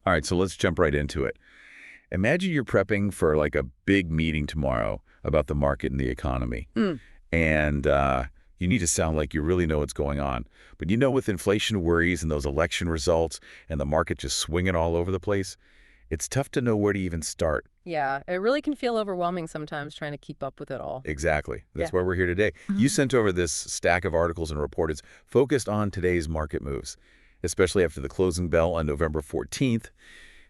All right, so let's jump right into it. Imagine you're prepping for like a big meeting tomorrow about the market and the economy. Mm. And you need to sound like you really know what's going on. But with inflation worries and those election results and the market just swinging all over the place, it's tough to know where to even start. Yeah, it really can feel overwhelming sometimes trying to keep up with it all. Exactly. Yeah. That's why we're here today. You Mhm. sent over this stack of articles and reports focused on today's market moves, especially after the closing bell on November 14th.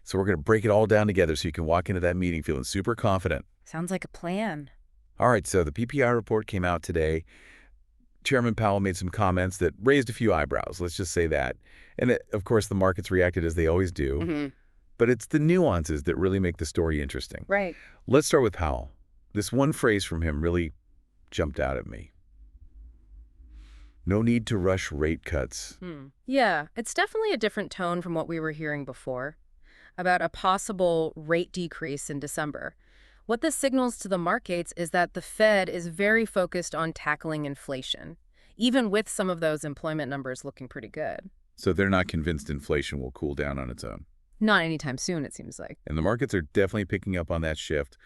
So we're going to break it all down together so you can walk into that meeting feeling super confident. Sounds like a plan. All right, so the PPI report came out today. Chairman Powell made some comments that raised a few eyebrows, let's just say that. And of course, the markets reacted as they always do. Hmm. But it's the nuances that really make the story interesting. Right. Let's start with Powell. This one phrase from him really jumped out at me. No need to rush rate cuts. Yeah, it's definitely a different tone from what we were hearing before about a possible rate decrease in December. What this signals to the markets is that the Fed is very focused on tackling inflation, even with some of those employment numbers looking pretty good. So they're not convinced inflation will cool down on its own. Not anytime soon, it seems like. And the markets are definitely picking up on that shift.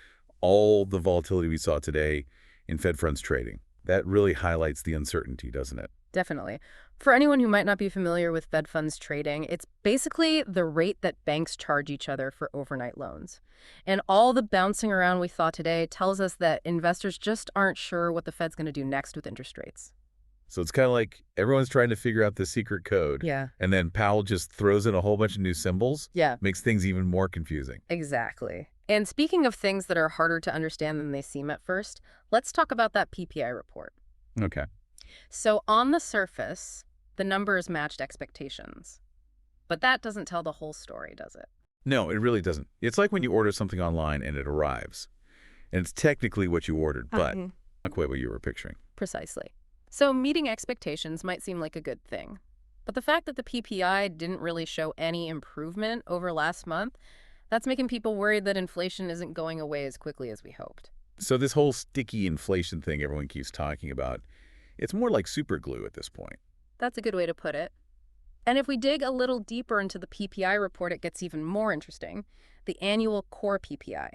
All the volatility we saw today in Fed funds trading. That really highlights the uncertainty, doesn't it? Definitely. For anyone who might not be familiar with Fed funds trading, it's basically the rate that banks charge each other for overnight loans. And all the bouncing around we saw today tells us that investors just aren't sure what the Fed's going to do next with interest rates. So it's kind of like everyone's trying to figure out the secret code. Yeah. And then Powell just throws in a whole bunch of new symbols. Yeah, Makes things even more confusing. exactly. And speaking of things that are harder to understand than they seem at first, let's talk about that PPI report. Okay. So on the surface, the numbers matched expectations. But that doesn't tell the whole story, does it? No, it really doesn't. It's like when you order something online and it arrives. And it's technically what you ordered, but not quite what you were picturing. Precisely. So meeting expectations might seem like a good thing. But the fact that the PPI didn't really show any improvement over last month, that's making people worried that inflation isn't going away as quickly as we hoped. So this whole sticky inflation thing everyone keeps talking about, it's more like super glue at this point. That's a good way to put it. And if we dig a little deeper into the PPI report, it gets even more interesting. The annual core PPI,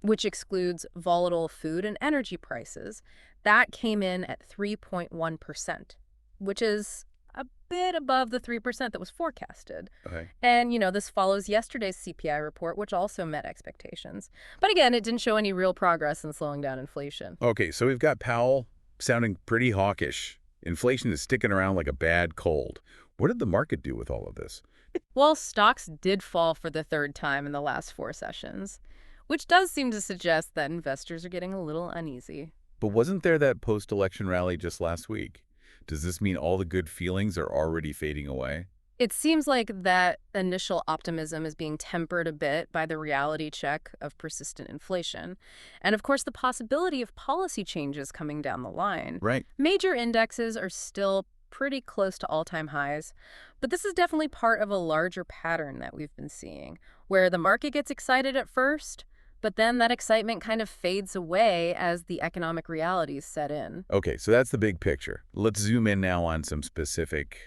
which excludes volatile food and energy prices, that came in at 3.1%, which is a bit above the 3% that was forecasted. Okay. And, this follows yesterday's CPI report, which also met expectations. But again, it didn't show any real progress in slowing down inflation. Okay, so we've got Powell sounding pretty hawkish. Inflation is sticking around like a bad cold. What did the market do with all of this? Well, stocks did fall for the third time in the last 4 sessions, which does seem to suggest that investors are getting a little uneasy. But wasn't there that post-election rally just last week? Does this mean all the good feelings are already fading away? It seems like that initial optimism is being tempered a bit by the reality check of persistent inflation. And of course, the possibility of policy changes coming down the line. Right. Major indexes are still pretty close to all-time highs, but this is definitely part of a larger pattern that we've been seeing, where the market gets excited at first, but then that excitement kind of fades away as the economic realities set in. Okay, so that's the big picture. Let's zoom in now on some specific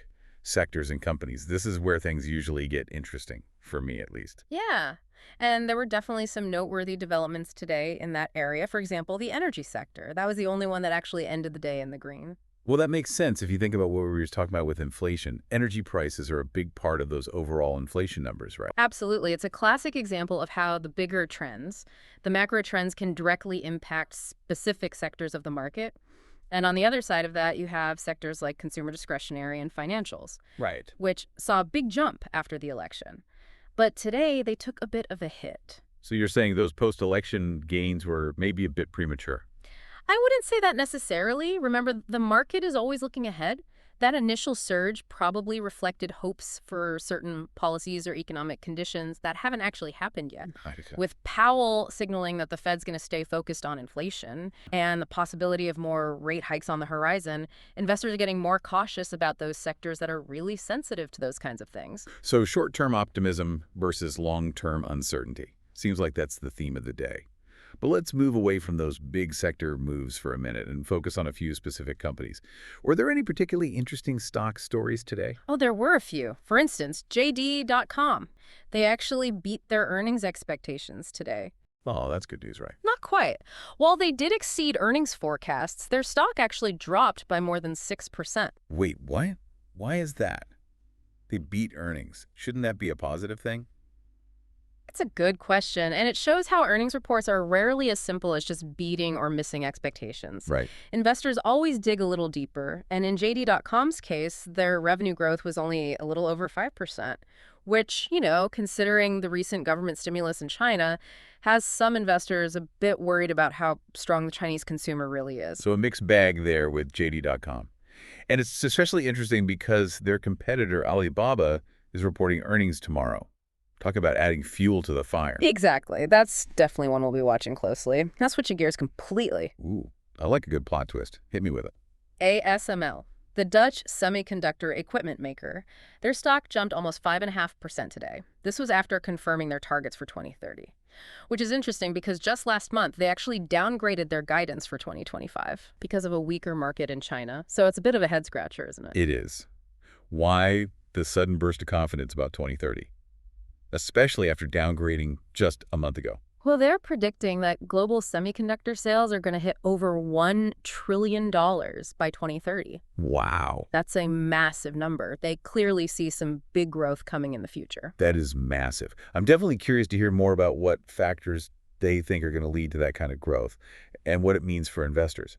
sectors and companies. This is where things usually get interesting, for me at least. Yeah. And there were definitely some noteworthy developments today in that area. For example, the energy sector. That was the only one that actually ended the day in the green. Well, that makes sense if you think about what we were just talking about with inflation. Energy prices are a big part of those overall inflation numbers, right? Absolutely. It's a classic example of how the bigger trends, the macro trends, can directly impact specific sectors of the market. And on the other side of that, you have sectors like consumer discretionary and financials, Right. which saw a big jump after the election. But today, they took a bit of a hit. So you're saying those post-election gains were maybe a bit premature? I wouldn't say that necessarily. Remember, the market is always looking ahead. That initial surge probably reflected hopes for certain policies or economic conditions that haven't actually happened yet. With Powell signaling that the Fed's going to stay focused on inflation and the possibility of more rate hikes on the horizon, investors are getting more cautious about those sectors that are really sensitive to those kinds of things. So short-term optimism versus long-term uncertainty. Seems like that's the theme of the day. But let's move away from those big sector moves for a minute and focus on a few specific companies. Were there any particularly interesting stock stories today? Oh, there were a few. For instance, JD.com. They actually beat their earnings expectations today. Oh, that's good news, right? Not quite. While they did exceed earnings forecasts, their stock actually dropped by more than 6%. Wait, what? Why is that? They beat earnings. Shouldn't that be a positive thing? It's a good question, and it shows how earnings reports are rarely as simple as just beating or missing expectations. Right. Investors always dig a little deeper, and in JD.com's case, their revenue growth was only a little over 5%, which, considering the recent government stimulus in China, has some investors a bit worried about how strong the Chinese consumer really is. So a mixed bag there with JD.com. And it's especially interesting because their competitor, Alibaba, is reporting earnings tomorrow. Talk about adding fuel to the fire. Exactly. That's definitely one we'll be watching closely. Now switching gears completely. Ooh, I like a good plot twist. Hit me with it. ASML, the Dutch semiconductor equipment maker. Their stock jumped almost 5.5% today. This was after confirming their targets for 2030, which is interesting because just last month, they actually downgraded their guidance for 2025 because of a weaker market in China. So it's a bit of a head-scratcher, isn't it? It is. Why the sudden burst of confidence about 2030? Especially after downgrading just a month ago. Well, they're predicting that global semiconductor sales are going to hit over $1 trillion by 2030. Wow. That's a massive number. They clearly see some big growth coming in the future. That is massive. I'm definitely curious to hear more about what factors they think are going to lead to that kind of growth and what it means for investors.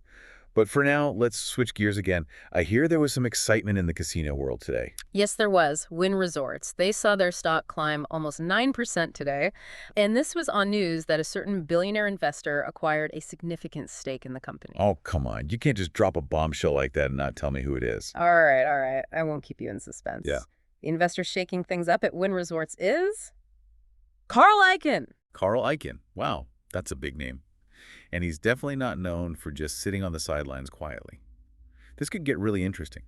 But for now, let's switch gears again. I hear there was some excitement in the casino world today. Yes, there was. Wynn Resorts. They saw their stock climb almost 9% today. And this was on news that a certain billionaire investor acquired a significant stake in the company. Oh, come on. You can't just drop a bombshell like that and not tell me who it is. All right. I won't keep you in suspense. Yeah. The investor shaking things up at Wynn Resorts is Carl Icahn. Carl Icahn. Wow, that's a big name. And he's definitely not known for just sitting on the sidelines quietly. This could get really interesting.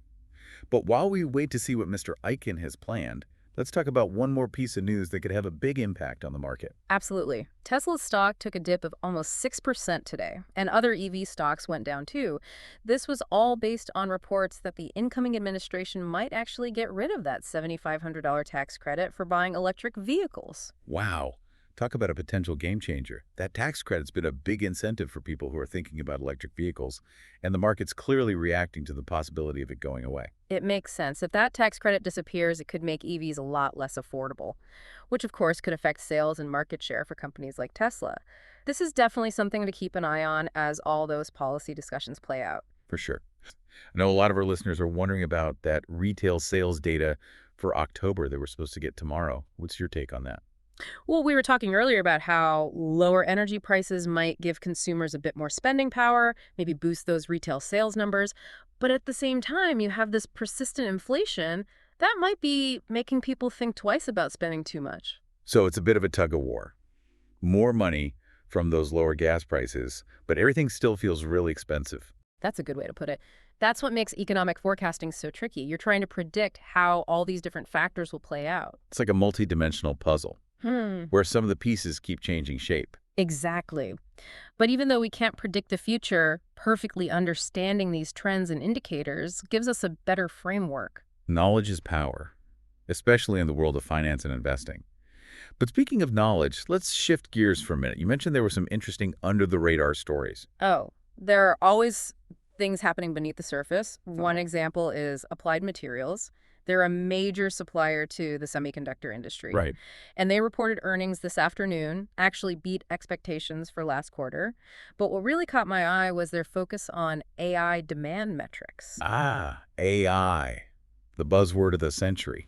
But while we wait to see what Mr. Icahn has planned, let's talk about one more piece of news that could have a big impact on the market. Absolutely. Tesla's stock took a dip of almost 6% today, and other EV stocks went down too. This was all based on reports that the incoming administration might actually get rid of that $7,500 tax credit for buying electric vehicles. Wow. Talk about a potential game changer. That tax credit's been a big incentive for people who are thinking about electric vehicles, and the market's clearly reacting to the possibility of it going away. It makes sense. If that tax credit disappears, it could make EVs a lot less affordable, which of course could affect sales and market share for companies like Tesla. This is definitely something to keep an eye on as all those policy discussions play out. For sure. I know a lot of our listeners are wondering about that retail sales data for October that we're supposed to get tomorrow. What's your take on that? Well, we were talking earlier about how lower energy prices might give consumers a bit more spending power, maybe boost those retail sales numbers. But at the same time, you have this persistent inflation that might be making people think twice about spending too much. So it's a bit of a tug of war. More money from those lower gas prices, but everything still feels really expensive. That's a good way to put it. That's what makes economic forecasting so tricky. You're trying to predict how all these different factors will play out. It's like a multi-dimensional puzzle where some of the pieces keep changing shape. Exactly. But even though we can't predict the future, perfectly understanding these trends and indicators gives us a better framework. Knowledge is power, especially in the world of finance and investing. But speaking of knowledge, let's shift gears for a minute. You mentioned there were some interesting under-the-radar stories. Oh, there are always things happening beneath the surface. One example is Applied Materials. They're a major supplier to the semiconductor industry. Right. And they reported earnings this afternoon, actually beat expectations for last quarter. But what really caught my eye was their focus on AI demand metrics. Ah, AI, the buzzword of the century.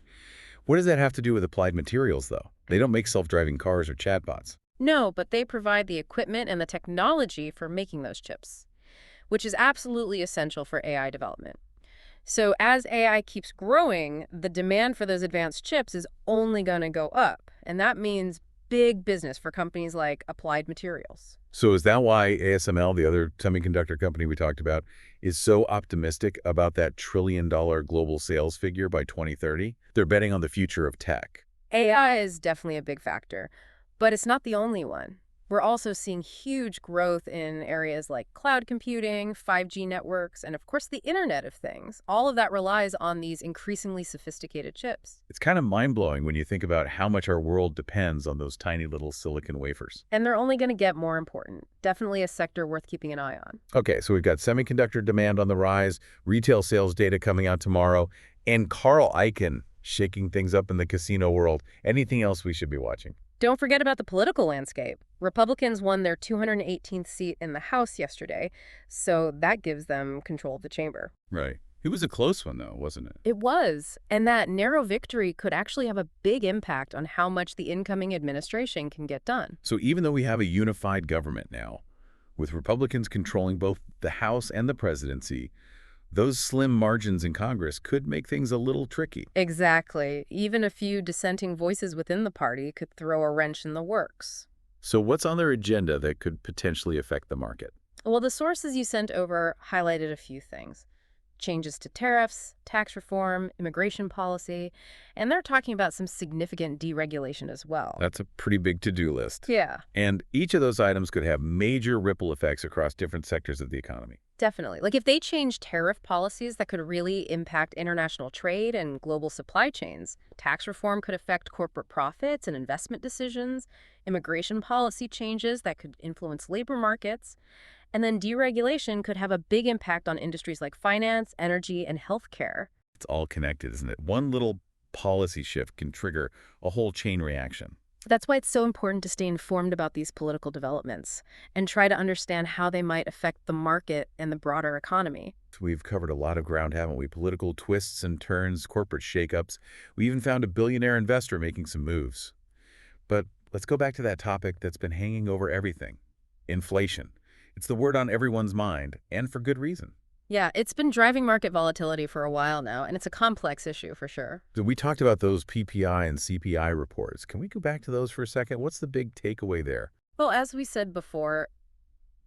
What does that have to do with Applied Materials, though? They don't make self-driving cars or chatbots. No, but they provide the equipment and the technology for making those chips, which is absolutely essential for AI development. So as AI keeps growing, the demand for those advanced chips is only going to go up. And that means big business for companies like Applied Materials. So is that why ASML, the other semiconductor company we talked about, is so optimistic about that trillion-dollar global sales figure by 2030? They're betting on the future of tech. AI is definitely a big factor, but it's not the only one. We're also seeing huge growth in areas like cloud computing, 5G networks, and of course the Internet of Things. All of that relies on these increasingly sophisticated chips. It's kind of mind-blowing when you think about how much our world depends on those tiny little silicon wafers. And they're only going to get more important. Definitely a sector worth keeping an eye on. Okay, so we've got semiconductor demand on the rise, retail sales data coming out tomorrow, and Carl Icahn shaking things up in the casino world. Anything else we should be watching? Don't forget about the political landscape. Republicans won their 218th seat in the House yesterday, so that gives them control of the chamber. Right. It was a close one, though, wasn't it? It was, and that narrow victory could actually have a big impact on how much the incoming administration can get done. So even though we have a unified government now, with Republicans controlling both the House and the presidency, those slim margins in Congress could make things a little tricky. Exactly. Even a few dissenting voices within the party could throw a wrench in the works. So what's on their agenda that could potentially affect the market? Well, the sources you sent over highlighted a few things. Changes to tariffs, tax reform, immigration policy, and they're talking about some significant deregulation as well. That's a pretty big to-do list. Yeah, And each of those items could have major ripple effects across different sectors of the economy. definitely. Like if they change tariff policies that could really impact international trade and global supply chains, tax reform could affect corporate profits and investment decisions, immigration policy changes that could influence labor markets, and then deregulation could have a big impact on industries like finance, energy, and healthcare. It's all connected, isn't it? One little policy shift can trigger a whole chain reaction. That's why it's so important to stay informed about these political developments and try to understand how they might affect the market and the broader economy. So we've covered a lot of ground, haven't we? Political twists and turns, corporate shakeups. We even found a billionaire investor making some moves. But let's go back to that topic that's been hanging over everything: inflation. It's the word on everyone's mind, and for good reason. Yeah, it's been driving market volatility for a while now, and it's a complex issue for sure. So we talked about those PPI and CPI reports. Can we go back to those for a second? What's the big takeaway there? Well, as we said before,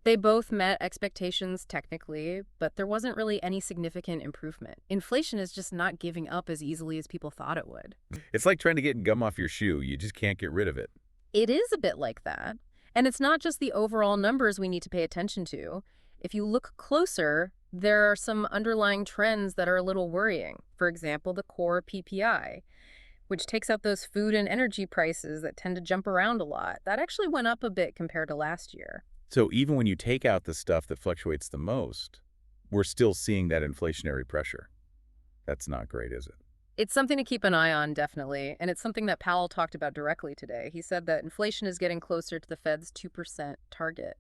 they both met expectations technically, but there wasn't really any significant improvement. Inflation is just not giving up as easily as people thought it would. It's like trying to get gum off your shoe. You just can't get rid of it. It is a bit like that. And it's not just the overall numbers we need to pay attention to. If you look closer, there are some underlying trends that are a little worrying. For example, the core PPI, which takes out those food and energy prices that tend to jump around a lot. That actually went up a bit compared to last year. So even when you take out the stuff that fluctuates the most, we're still seeing that inflationary pressure. That's not great, is it? It's something to keep an eye on, definitely, and it's something that Powell talked about directly today. He said that inflation is getting closer to the Fed's 2% target,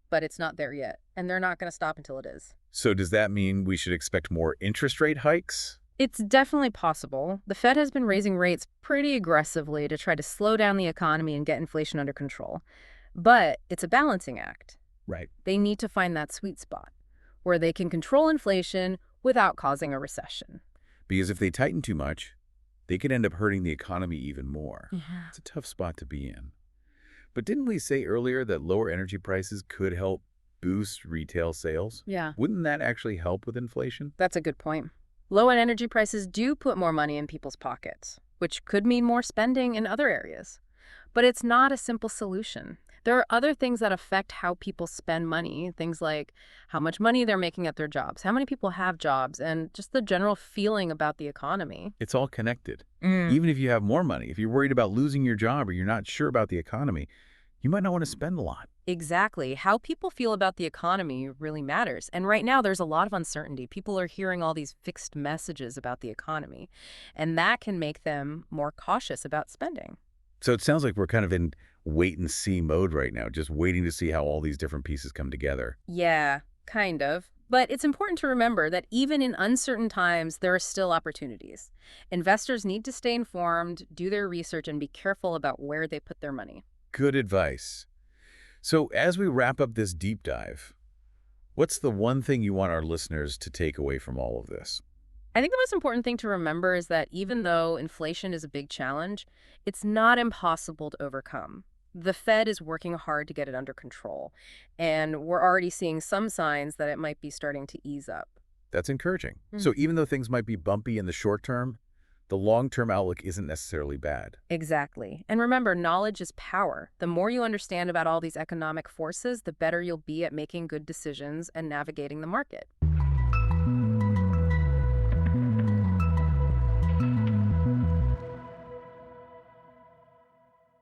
but it's not there yet, and they're not going to stop until it is. So does that mean we should expect more interest rate hikes? It's definitely possible. The Fed has been raising rates pretty aggressively to try to slow down the economy and get inflation under control. But it's a balancing act. Right. They need to find that sweet spot where they can control inflation without causing a recession. Because if they tighten too much, they could end up hurting the economy even more. Yeah. It's a tough spot to be in. But didn't we say earlier that lower energy prices could help boost retail sales? Yeah, Wouldn't that actually help with inflation? that's a good point. Low energy prices do put more money in people's pockets, which could mean more spending in other areas. But it's not a simple solution. There are other things that affect how people spend money, things like how much money they're making at their jobs, how many people have jobs, and just the general feeling about the economy. It's all connected. Even if you have more money, if you're worried about losing your job or you're not sure about the economy, you might not want to spend a lot. Exactly. How people feel about the economy really matters. And right now, there's a lot of uncertainty. People are hearing all these fixed messages about the economy, and that can make them more cautious about spending. So it sounds like we're kind of in wait-and-see mode right now, just waiting to see how all these different pieces come together. Yeah, kind of. But it's important to remember that even in uncertain times, there are still opportunities. Investors need to stay informed, do their research, and be careful about where they put their money. Good advice. So as we wrap up this deep dive, what's the one thing you want our listeners to take away from all of this? I think the most important thing to remember is that even though inflation is a big challenge, it's not impossible to overcome. The Fed is working hard to get it under control, and we're already seeing some signs that it might be starting to ease up. That's encouraging. So even though things might be bumpy in the short term, The long-term outlook isn't necessarily bad. Exactly. And remember, knowledge is power. The more you understand about all these economic forces, the better you'll be at making good decisions and navigating the market.